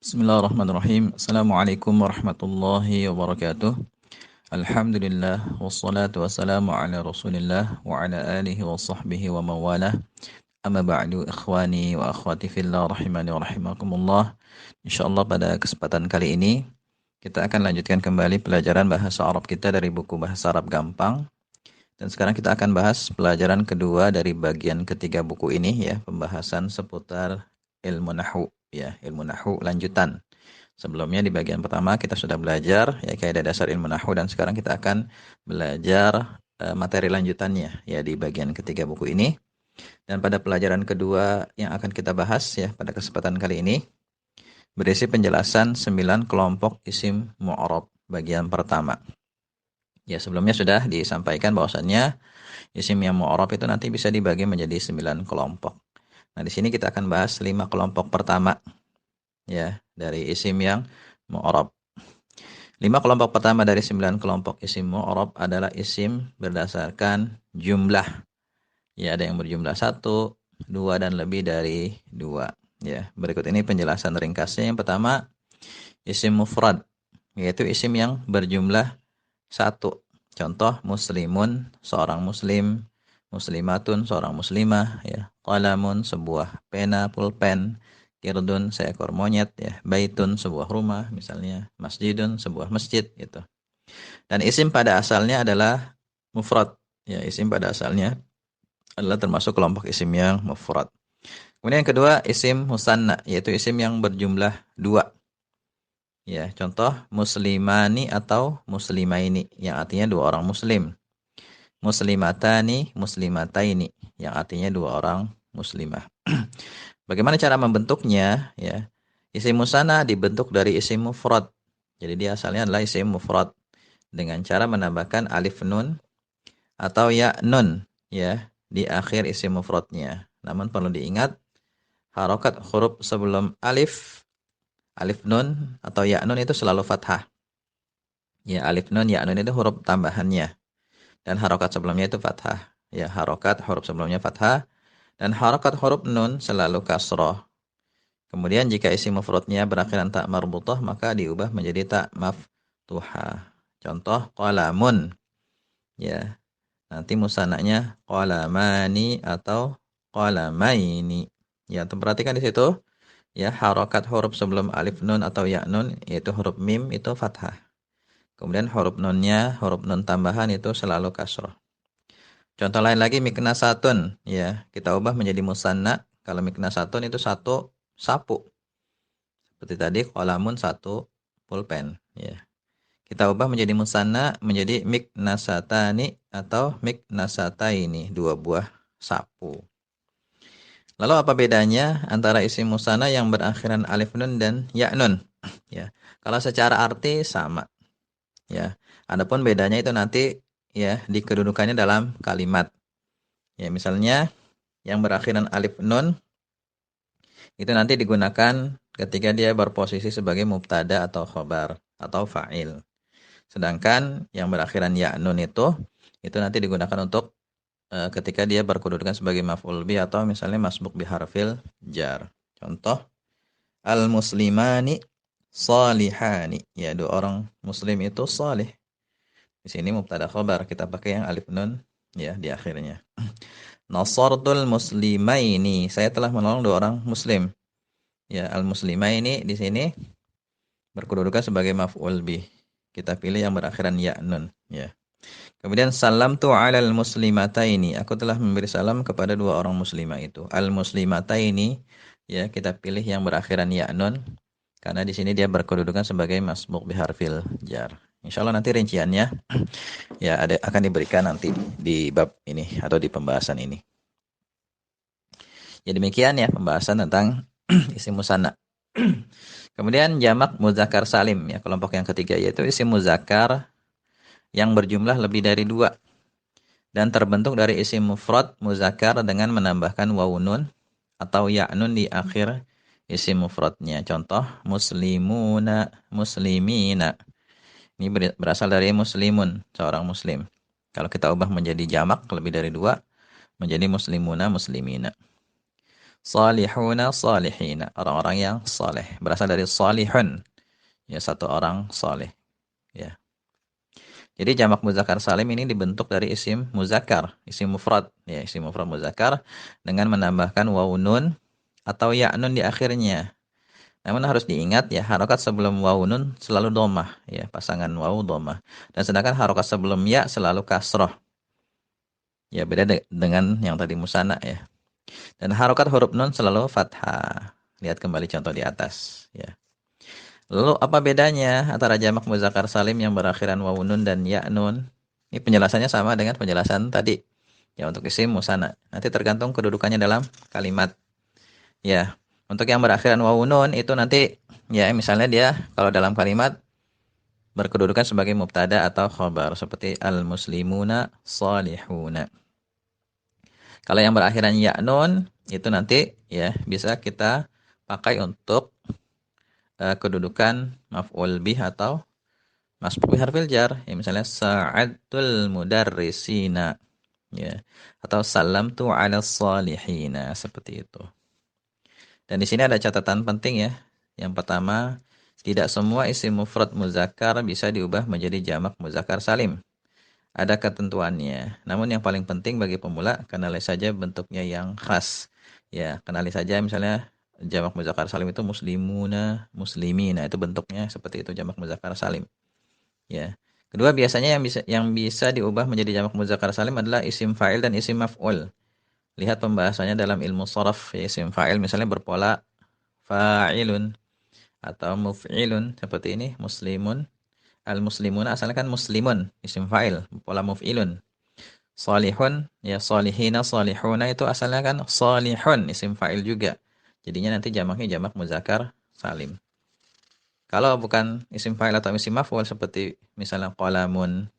Bismillahirrahmanirrahim. Assalamualaikum warahmatullahi wabarakatuh. Alhamdulillah wassalatu wassalamu ala Rasulillah wa ala alihi wa sahbihi wa mawalah. Amma ba'du ikhwani wa akhwati fillah rahimani wa rahimakumullah. Insyaallah pada kesempatan kali ini kita akan lanjutkan kembali pelajaran bahasa Arab kita dari buku Bahasa Arab Gampang. Dan sekarang kita akan bahas pelajaran kedua dari bagian ketiga buku ini ya, pembahasan seputar ilmu nahwu ya, ilmu nahwu lanjutan. Sebelumnya di bagian pertama kita sudah belajar ya kaidah dasar ilmu nahwu dan sekarang kita akan belajar materi lanjutannya ya di bagian ketiga buku ini. Dan pada pelajaran kedua yang akan kita bahas ya pada kesempatan kali ini berisi penjelasan 9 kelompok isim mu'rab bagian pertama. Ya, sebelumnya sudah disampaikan bahwasannya isim yang mu'rab itu nanti bisa dibagi menjadi 9 kelompok. Nah, di sini kita akan bahas 5 kelompok pertama ya dari isim yang mu'rab. 5 kelompok pertama dari 9 kelompok isim mu'rab adalah isim berdasarkan jumlah. Ya, ada yang berjumlah 1, 2 dan lebih dari 2. Ya, berikut ini penjelasan ringkasnya. Yang pertama, isim mufrad, yaitu isim yang berjumlah 1. Contoh, muslimun, seorang muslim, muslimatun, seorang muslimah, ya. Qalamun, sebuah pena, pulpen, kirdun, seekor monyet, ya. Baitun, sebuah rumah, misalnya. Masjidun, sebuah masjid, gitu. Dan isim pada asalnya adalah mufrad. Ya, isim pada asalnya adalah termasuk kelompok isim yang mufrad. Kemudian yang kedua, isim musanna, yaitu isim yang berjumlah 2. Ya, contoh muslimani atau muslimaini yang artinya dua orang muslim. Muslimatani, muslimataini yang artinya dua orang muslimah. Bagaimana cara membentuknya? Ya, isim musanna dibentuk dari isim mufrad. Jadi dia asalnya adalah isim mufrad dengan cara menambahkan alif nun atau ya nun ya di akhir isim mufradnya. Namun perlu diingat harokat huruf sebelum alif nun atau ya nun itu selalu fathah. Ya, alif nun, ya nun itu huruf tambahannya. Dan harokat sebelumnya itu fathah. Ya, harokat huruf sebelumnya fathah. Dan harokat huruf nun selalu kasroh. Kemudian jika isim mufradnya berakhiran tak marbutah, maka diubah menjadi tak maftuhah. Contoh, qalamun. Ya, nanti musanaknya qalamani atau qalamaini. Ya, perhatikan di situ. Ya, harokat huruf sebelum alif nun atau ya nun, yaitu huruf mim itu fathah. Kemudian huruf nunnya, huruf nun tambahan itu selalu kasroh. Contoh lain lagi miknasatun, ya kita ubah menjadi musanna. Kalau miknasatun itu satu sapu. Seperti tadi qalamun satu pulpen, ya. Kita ubah menjadi musanna menjadi miknasatani atau miknasataini, dua buah sapu. Lalu apa bedanya antara isim musanna yang berakhiran alif nun dan ya nun? Ya. Kalau secara arti sama. Ya. Adapun bedanya itu nanti ya di kedudukannya dalam kalimat. Ya, misalnya yang berakhiran alif nun itu nanti digunakan ketika dia berposisi sebagai mubtada atau khobar atau fa'il. Sedangkan yang berakhiran ya nun itu nanti digunakan untuk ketika dia berkedudukan sebagai maf'ul bi atau misalnya masbuk bi harfil jar. Contoh, al-muslimani salihani. Ya, dua orang muslim itu salih. Di sini mubtada khobar, kita pakai yang alif nun ya di akhirnya. Nasartul muslimaini. Saya telah menolong dua orang muslim. Ya, al-muslimaini di sini berkedudukan sebagai maf'ul bih. Kita pilih yang berakhiran ya nun, ya. Kemudian salamtu 'alal muslimataini. Aku telah memberi salam kepada dua orang muslimah itu. Al-muslimataini ya, kita pilih yang berakhiran ya nun karena di sini dia berkedudukan sebagai masbuk biharfil jar. Insyaallah nanti rinciannya ya akan diberikan nanti di bab ini atau di pembahasan ini. Ya demikian ya pembahasan tentang isim musanna. Kemudian jamak muzakkar salim ya, kelompok yang ketiga yaitu isim muzakkar yang berjumlah lebih dari 2 dan terbentuk dari isim mufrad muzakkar dengan menambahkan wawu nun atau ya nun di akhir isim mufradnya. Contoh muslimuna, muslimina. Ini berasal dari muslimun, seorang muslim. Kalau kita ubah menjadi jamak lebih dari 2 menjadi muslimuna, muslimina. Salihuna, salihina, orang-orang yang saleh. Berasal dari salihun, ya satu orang saleh. Ya. Jadi jamak muzakkar salim ini dibentuk dari isim muzakkar, isim mufrad, ya isim mufrad muzakkar dengan menambahkan wawu nun atau ya nun di akhirnya. Namun harus diingat ya harokat sebelum wawu nun selalu domah, ya pasangan wawu domah. Dan sedangkan harokat sebelum ya selalu kasroh. Ya beda dengan yang tadi musanna ya. Dan harokat huruf nun selalu fathah. Lihat kembali contoh di atas. Ya. Lalu apa bedanya antara jamak muzakkar salim yang berakhiran wawu nun dan ya nun? Ini penjelasannya sama dengan penjelasan tadi. Ya untuk isim musanna. Nanti tergantung kedudukannya dalam kalimat. Ya. Untuk yang berakhiran wawu nun itu nanti ya misalnya dia kalau dalam kalimat berkedudukan sebagai mubtada atau khobar seperti al-muslimuna salihuna. Kalau yang berakhiran ya nun itu nanti ya bisa kita pakai untuk kedudukan maf'ul bih atau masbuk bi harfil jar. Ya misalnya sa'adtul mudarrisina ya atau salamtu 'alas salihina seperti itu. Dan di sini ada catatan penting ya. Yang pertama, tidak semua isim mufrad muzakkar bisa diubah menjadi jamak muzakkar salim. Ada ketentuannya. Namun yang paling penting bagi pemula, kenali saja bentuknya yang khas. Ya, kenali saja misalnya jamak muzakkar salim itu muslimuna, muslimina, itu bentuknya seperti itu jamak muzakkar salim. Ya. Kedua, biasanya yang bisa diubah menjadi jamak muzakkar salim adalah isim fa'il dan isim maf'ul. Lihat pembahasannya dalam ilmu sharaf. Ya, isim fa'il misalnya berpola fa'ilun atau muf'ilun seperti ini, muslimun. Al-muslimun asalnya kan muslimun, isim fa'il, pola muf'ilun. Salihun, ya salihina, salihuna itu asalnya kan salihun, isim fa'il juga. Jadinya nanti jamaknya jamak muzakkar salim. Kalau bukan isim fa'il atau isim maf'ul seperti misalnya qalamun,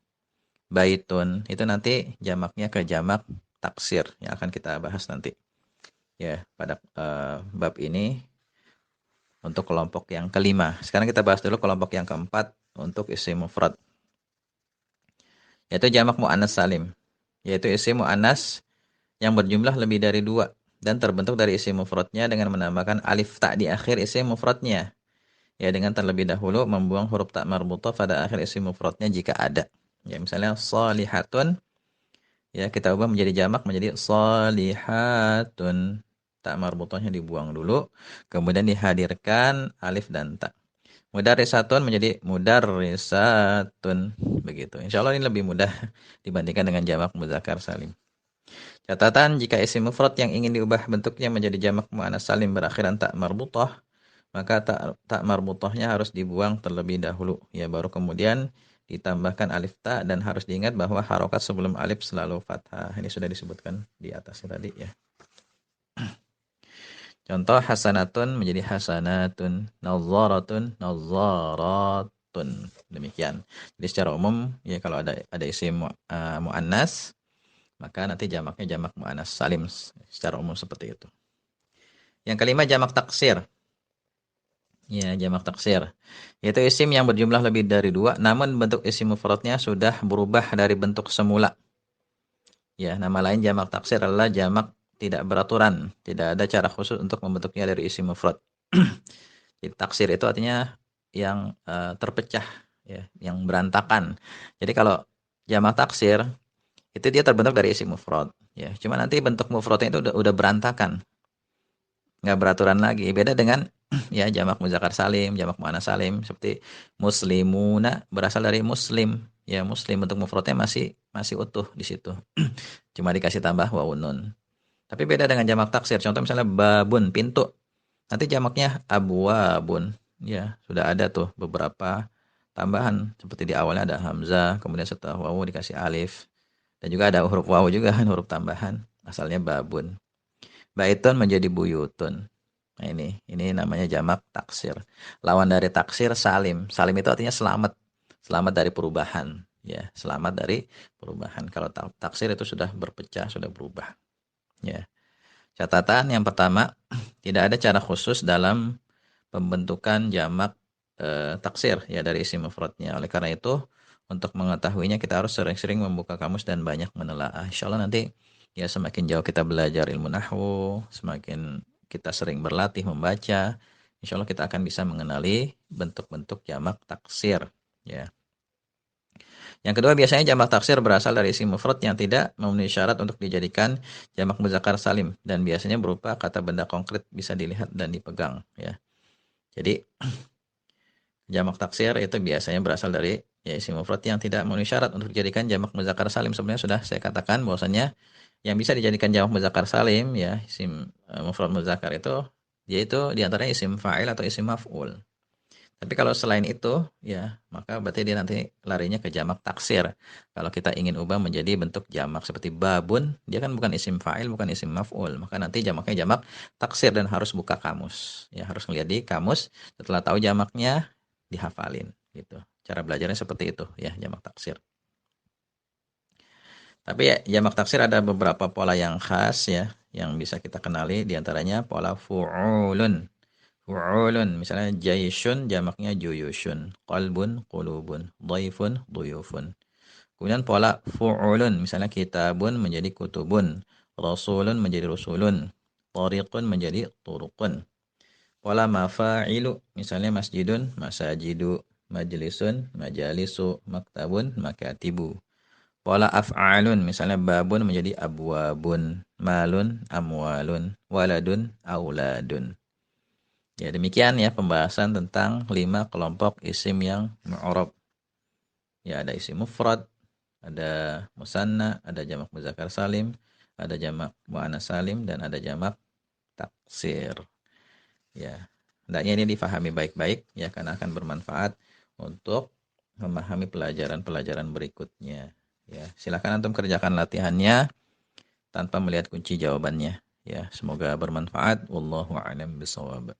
baitun, itu nanti jamaknya ke jamak taksir yang akan kita bahas nanti. Ya, pada bab ini untuk kelompok yang kelima. Sekarang kita bahas dulu kelompok yang keempat untuk isim mufrad. Yaitu jamak mu'annas salim. Yaitu isim mu'annas yang berjumlah lebih dari dua. Dan terbentuk dari isim mufradnya dengan menambahkan alif ta di akhir isim mufradnya. Ya dengan terlebih dahulu membuang huruf ta marbutah pada akhir isim mufradnya jika ada. Ya misalnya salihatun. Ya kita ubah menjadi jamak menjadi salihatun. Ta marbutahnya dibuang dulu. Kemudian dihadirkan alif dan ta. Mudarrisatun menjadi mudarrisatun. Begitu. Insya Allah ini lebih mudah dibandingkan dengan jamak muzakkar salim. Catatan, jika isim mufrad yang ingin diubah bentuknya menjadi jamak muannas salim berakhiran ta marbutah, maka ta marbutahnya harus dibuang terlebih dahulu. Ya, baru kemudian ditambahkan alif ta dan harus diingat bahwa harokat sebelum alif selalu fathah. Ini sudah disebutkan di atasnya tadi ya. Contoh hasanatun menjadi hasanatun, nadzaratun, nadzaratun. Demikian. Jadi secara umum ya kalau ada isim muannas maka nanti jamaknya jamak muannas salim secara umum seperti itu. Yang kelima jamak taksir. Ya, jamak taksir. Yaitu isim yang berjumlah lebih dari dua namun bentuk isim mufradnya sudah berubah dari bentuk semula. Ya, nama lain jamak taksir adalah jamak tidak beraturan, tidak ada cara khusus untuk membentuknya dari isim mufrad. Jadi taksir itu artinya yang terpecah, ya, yang berantakan. Jadi kalau jamak taksir itu dia terbentuk dari isim mufrad, ya. Cuma nanti bentuk mufradnya itu udah berantakan, nggak beraturan lagi. Beda dengan ya jamak muzakkar salim, jamak muannas salim seperti muslimuna berasal dari muslim. Ya, muslim bentuk mufradnya masih utuh di situ. Cuma dikasih tambah wawun nun. Tapi beda dengan jamak taksir. Contoh misalnya babun, pintu. Nanti jamaknya abwabun. Ya, sudah ada tuh beberapa tambahan. Seperti di awalnya ada hamzah, kemudian setelah wawu dikasih alif. Dan juga ada huruf wawu juga, huruf tambahan. Asalnya babun. Baitun menjadi buyutun. Nah ini namanya jamak taksir. Lawan dari taksir salim. Salim itu artinya selamat. Selamat dari perubahan. Ya, selamat dari perubahan. Kalau taksir itu sudah berpecah, sudah berubah. Ya. Catatan yang pertama, tidak ada cara khusus dalam pembentukan jamak taksir ya dari isim mufradnya. Oleh karena itu, untuk mengetahuinya kita harus sering-sering membuka kamus dan banyak menelaah. Insyaallah nanti ya semakin jauh kita belajar ilmu nahwu, semakin kita sering berlatih membaca, insya Allah kita akan bisa mengenali bentuk-bentuk jamak taksir. Ya. Yang kedua, biasanya jamak taksir berasal dari isim mufrad yang tidak memenuhi syarat untuk dijadikan jamak muzakkar salim dan biasanya berupa kata benda konkret bisa dilihat dan dipegang. Ya. Jadi jamak taksir itu biasanya berasal dari ya isim mufrad yang tidak memenuhi syarat untuk dijadikan jamak muzakkar salim. Sebenarnya sudah saya katakan bahwasanya yang bisa dijadikan jamak muzakkar salim ya isim mufrad muzakkar itu yaitu di antaranya isim fa'il atau isim maf'ul. Tapi kalau selain itu ya maka berarti dia nanti larinya ke jamak taksir. Kalau kita ingin ubah menjadi bentuk jamak seperti babun, dia kan bukan isim fa'il, bukan isim maf'ul. Maka nanti jamaknya jamak taksir dan harus buka kamus. Ya harus ngelihat di kamus, setelah tahu jamaknya dihafalin gitu. Cara belajarnya seperti itu ya jamak taksir. Tapi ya, jamak taksir ada beberapa pola yang khas ya, yang bisa kita kenali. Di antaranya pola fu'ulun. Fu'ulun, misalnya jaisyun, jamaknya juyushun. Qalbun, qulubun. Dhaifun, duyufun. Kemudian pola fu'ulun, misalnya kitabun menjadi kutubun. Rasulun menjadi rusulun. Tariqun menjadi turuqun. Pola mafa'ilu, misalnya masjidun, masajidu. Majlisun, majalisu. Maktabun, makatibu. Pola af'alun, misalnya babun menjadi abwabun, malun, amwalun, waladun, auladun. Ya demikian ya pembahasan tentang 5 kelompok isim yang mu'rab. Ya ada isim mufrad, ada musanna, ada jamak muzakkar salim, ada jamak muannas salim dan ada jamak taksir. Ya. Hendaknya ini difahami baik-baik ya karena akan bermanfaat untuk memahami pelajaran-pelajaran berikutnya. Ya, silakan antum kerjakan latihannya tanpa melihat kunci jawabannya. Ya, semoga bermanfaat. Wallahu a'lam bishawab.